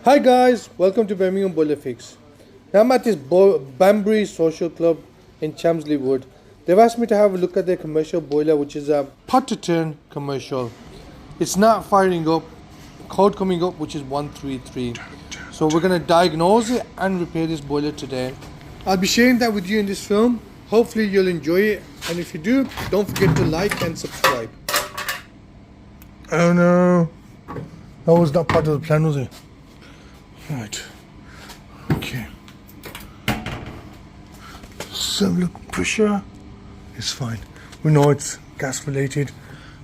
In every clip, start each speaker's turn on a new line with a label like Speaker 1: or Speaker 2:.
Speaker 1: Hi guys, welcome to Birmingham Boiler Fix. Now I'm at this Bambary social club in Chamsley Wood. They've asked me to have a look at their commercial boiler, which is a Potterton Commercial. It's not firing up, code coming up which is 133. So we're going to diagnose it and repair this boiler today. I'll be sharing that with you in this film. Hopefully you'll enjoy it, and if you do, don't forget to like and subscribe. Oh no, that was not part of the plan, was it? Right, okay. So look, pressure is fine. We know it's gas related,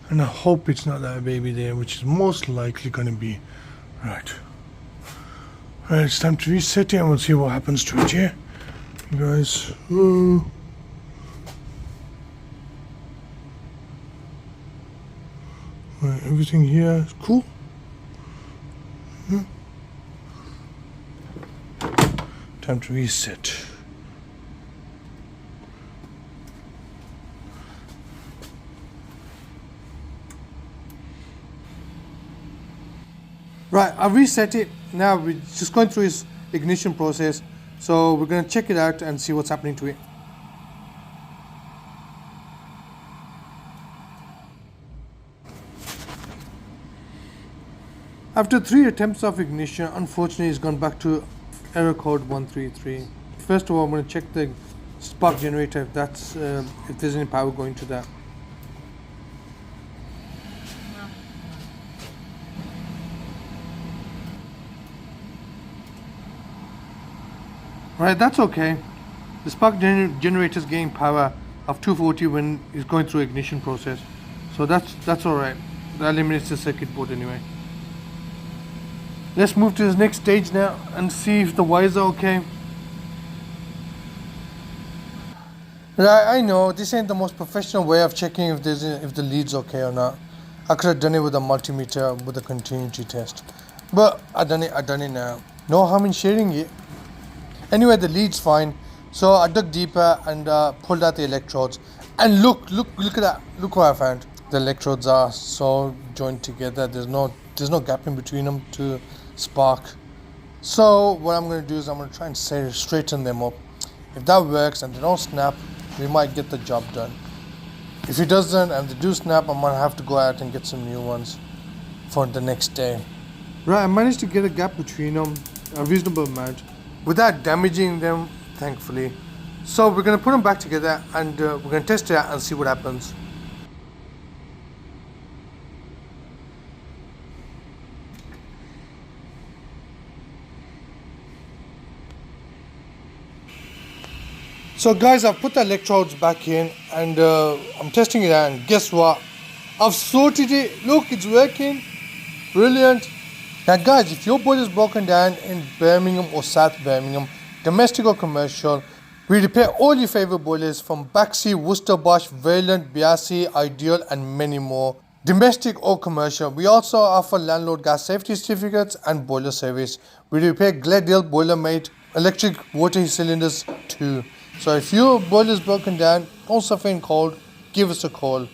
Speaker 1: and I hope it's not that baby there, which is most likely going to be. Right, it's time to reset it and we'll see what happens to it, yeah? You guys, right, everything here is cool. Time to reset. Right, I've reset it. Now we're just going through its ignition process. So we're going to check it out and see what's happening to it. After 3 attempts of ignition, unfortunately it's gone back to error code 133. First of all, I'm going to check the spark generator if that's if there's any power going to that. Right, that's okay. The spark generator is getting power of 240 when it's going through ignition process, so that's all right. That eliminates the circuit board anyway. Let's move to the next stage now and see if the wires are okay. Right, I know this ain't the most professional way of checking if the lead's okay or not. I could have done it with a multimeter with a continuity test, but I done it now. No harm in sharing it. Anyway, the lead's fine, so I dug deeper and pulled out the electrodes. And look at that! Look what I found. The electrodes are so joined together. There's no gap in between them to spark. So what I'm going to do is I'm going to try and straighten them up. If that works and they don't snap, we might get the job done. If it doesn't and they do snap, I might have to go out and get some new ones for the next day. Right, I managed to get a gap between them, a reasonable amount, without damaging them, thankfully. So we're going to put them back together and we're going to test it out and see what happens. So guys, I've put the electrodes back in and I'm testing it out, and guess what? I've sorted it. Look, it's working. Brilliant. Now guys, if your boiler is broken down in Birmingham or South Birmingham, domestic or commercial, we repair all your favorite boilers from Baxi, Wocesterbosch, Vaillant, Biasi, Ideal and many more. Domestic or commercial, we also offer landlord gas safety certificates and boiler service. We repair Gladial, Boilermate, electric water cylinders too. So if your boiler is broken down, don't suffer in cold, give us a call.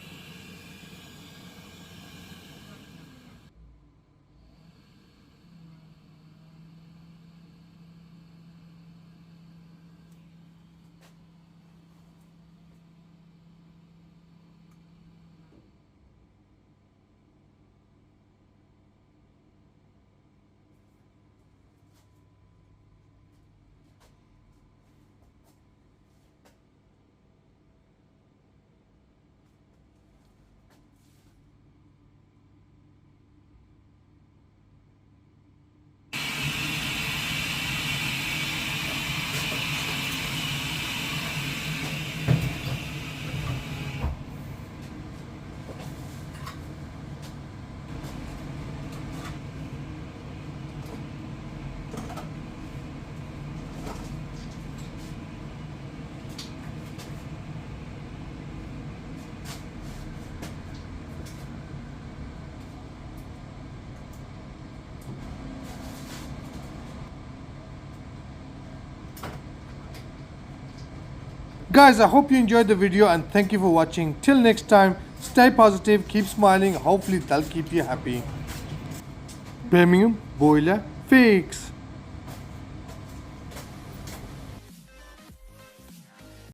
Speaker 1: Guys, I hope you enjoyed the video and thank you for watching. Till next time, stay positive, keep smiling. Hopefully that'll keep you happy. Birmingham Boiler Fix.